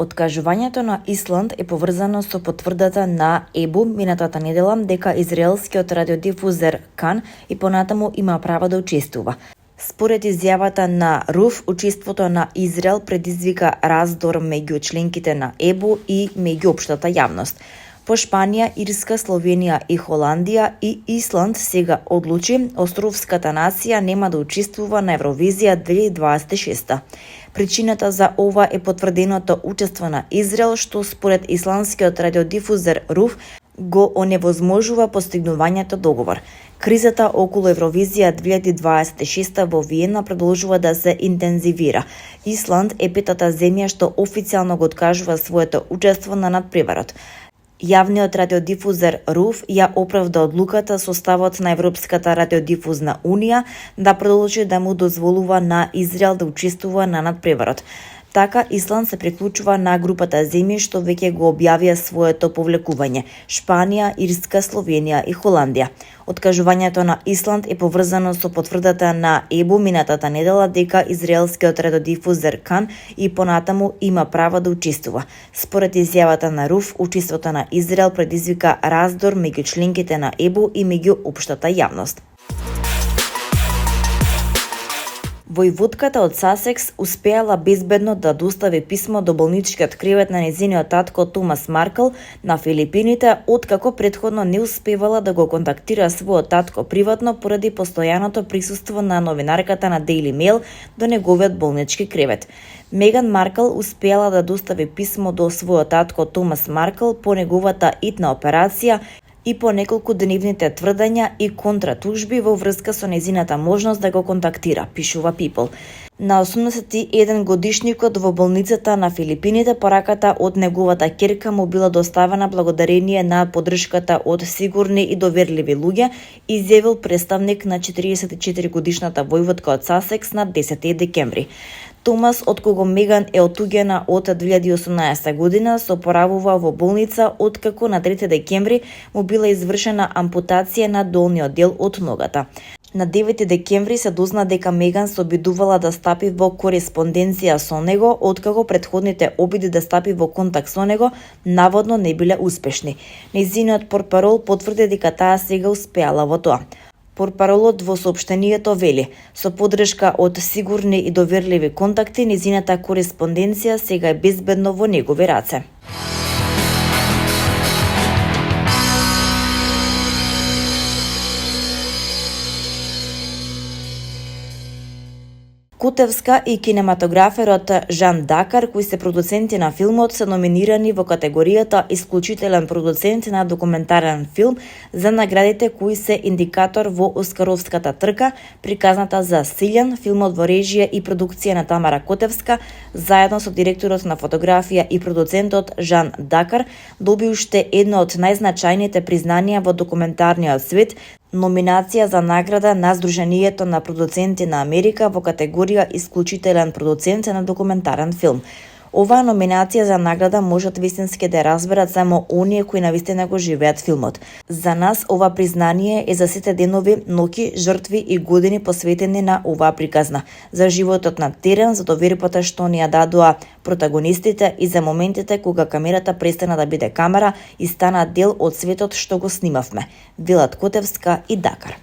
Откажувањето на Исланд е поврзано со потврдата на ЕБУ минатата недела дека израелскиот радиодифузер КАН и понатаму има право да учествува. Според изјавата на РУФ, учеството на Израел предизвика раздор меѓу членките на ЕБУ и меѓу општата јавност. По Шпанија, Ирска, Словенија и Холандија и Исланд сега одлучи островската нација нема да учествува на Евровизија 2026. Причината за ова е потврденото учество на Израел, што според исландскиот радиодифузер РУФ го оневозможува постигнувањето договор. Кризата околу Евровизија 2026 во Виена продолжува да се интензивира. Исланд е петата земја што официјално го откажува своето учество на надпреварот. Јавниот радиодифузер РУФ ја оправда одлуката составот на Европската радиодифузна унија да продолжи да му дозволува на Израел да учествува на надпреварот. Така, Исланд се приклучува на групата земји што веќе го објавија своето повлекување – Шпанија, Ирска, Словенија и Холандија. Откажувањето на Исланд е поврзано со потврдата на ЕБУ минатата недела дека израелскиот радиодифузер КАН и понатаму има право да учествува. Според изјавата на РУФ, учеството на Израел предизвика раздор меѓу членките на ЕБУ и меѓу општата јавност. Војводката од Сасекс успеала безбедно да достави писмо до болничкиот кревет на нејзиниот татко Томас Маркл на Филипините, откако претходно не успевала да го контактира својот татко приватно поради постојаното присуство на новинарката на Daily Mail до неговиот болнички кревет. Меган Маркл успеала да достави писмо до својот татко Томас Маркл по неговата итна операција и по неколку дневните тврдења и контратужби во врска со нејзината можност да го контактира, пишува People. На 81 годишникот во болницата на Филипините пораката од неговата ќерка му била доставена благодарение на поддршката од сигурни и доверливи луѓе, изјавил представник на 44 годишната војводка од Сасекс на 10 декември. Томас, од кого Меган е отуѓена од 2018 година, се опоравува во болница откако на 3 декември му била извршена ампутација на долниот дел од ногата. На 9 декември се дозна дека Меган се обидувала да стапи во кореспонденција со него, откако претходните обиди да стапи во контакт со него наводно не биле успешни. Нејзиниот портпарол потврди дека таа сега успеала во тоа. Портпаролот во соопштението вели: со поддршка од сигурни и доверливи контакти, нејзината кореспонденција сега е безбедно во негови раце. Кутевска и кинематограферот Жан Дакар, кои се продуценти на филмот, се номинирани во категоријата Исклучителен продуцент на документарен филм за наградите кои се индикатор во Оскаровската трка, приказната за Силјан, филмот во режија и продукција на Тамара Котевска, заедно со директорот на фотографија и продуцентот Жан Дакар, доби уште едно од најзначајните признанија во документарниот свет, номинација за награда на Сдруженијето на продуценти на Америка во категорија Исклучителен продуцент на документарен филм. Оваа номинација за награда можат вистински да разберат само оние кои навистина го живеат филмот. За нас ова признание е за сите денови, ноќи, жртви и години посветени на оваа приказна, за животот на терен, за довербата што ни ја дадоа протагонистите и за моментите кога камерата престана да биде камера и стана дел од светот што го снимавме, велат Котевска и Дакар.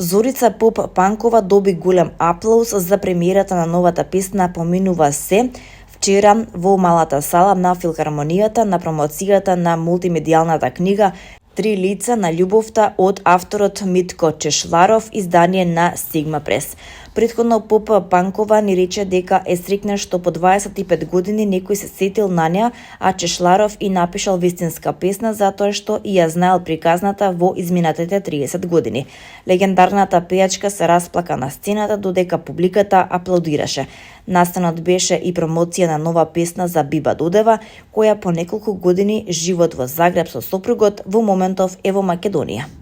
Зорица Поп Панкова доби голем аплауз за премиерата на новата песна "Поминува се" вчера во малата сала на Филхармонијата на промоцијата на мултимедијалната книга "Три лица на љубовта" од авторот Митко Чешларов, издание на Сигма Прес. Претходно поп Панкова ни рече дека е среќна што по 25 години некој се сетил на неа, а Чешларов и напишал вистинска песна затоа што и ја знаел приказната во изминатите 30 години. Легендарната пејачка се расплака на сцената додека публиката аплаудираше. Настанот беше и промоција на нова песна за Биба Додева, која по неколку години живот во Загреб со сопругот во моментов е во Македонија.